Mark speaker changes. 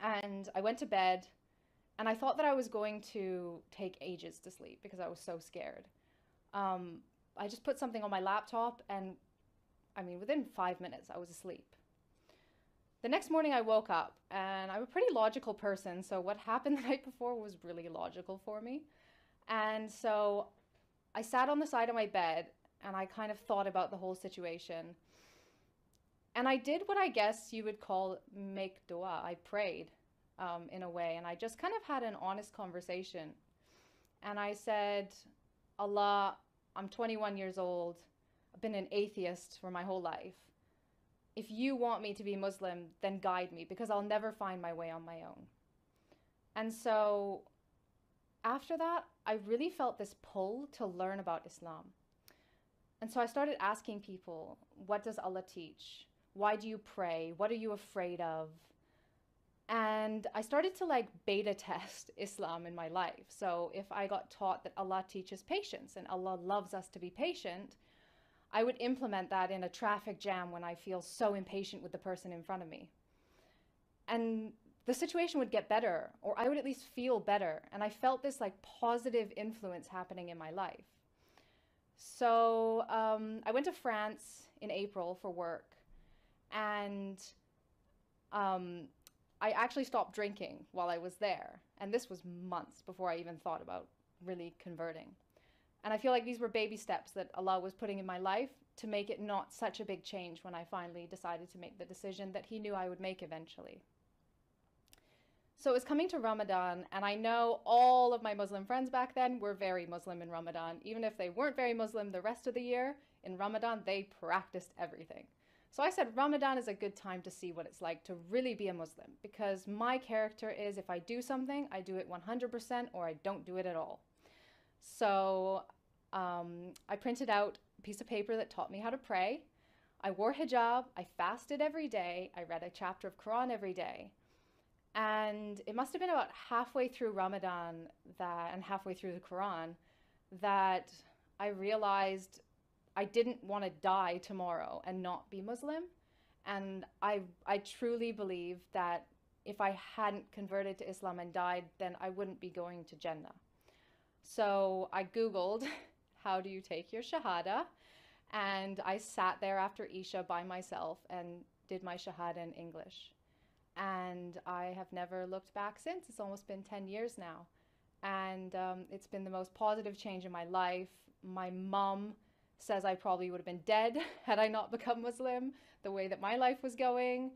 Speaker 1: And I went to bed and I thought that I was going to take ages to sleep because I was so scared. Um, I just put something on my laptop and I mean, within 5 minutes, I was asleep. The next morning, I woke up and I'm a pretty logical person. So, what happened the night before was really logical for me. And so, I sat on the side of my bed and I kind of thought about the whole situation. And I did what I guess you would call make dua. I prayed in a way. And I just kind of had an honest conversation. And I said, Allah, I'm 21 years old. I've been an atheist for my whole life. If you want me to be Muslim, then guide me because I'll never find my way on my own. And so after that, I really felt this pull to learn about Islam. And so I started asking people, what does Allah teach? Why do you pray? What are you afraid of? And I started to like beta test Islam in my life. So if I got taught that Allah teaches patience and Allah loves us to be patient, I would implement that in a traffic jam when I feel so impatient with the person in front of me. And the situation would get better, or I would at least feel better. And I felt this like positive influence happening in my life. So I went to France in April for work, and I actually stopped drinking while I was there. And this was months before I even thought about really converting. And I feel like these were baby steps that Allah was putting in my life to make it not such a big change when I finally decided to make the decision that He knew I would make eventually. So it was coming to Ramadan, and I know all of my Muslim friends back then were very Muslim in Ramadan. Even if they weren't very Muslim the rest of the year, in Ramadan they practiced everything. So I said Ramadan is a good time to see what it's like to really be a Muslim, because my character is if I do something, I do it 100% or I don't do it at all. So I printed out a piece of paper that taught me how to pray. I wore hijab, I fasted every day, I read a chapter of Quran every day. And it must have been about halfway through Ramadan and halfway through the Quran that I realized I didn't want to die tomorrow and not be Muslim. And I truly believe that if I hadn't converted to Islam and died, then I wouldn't be going to Jannah. So I Googled, how do you take your Shahada? And I sat there after Isha by myself and did my Shahada in English. And I have never looked back since. It's almost been 10 years now. And it's been the most positive change in my life. My mom says I probably would have been dead had I not become Muslim, the way that my life was going.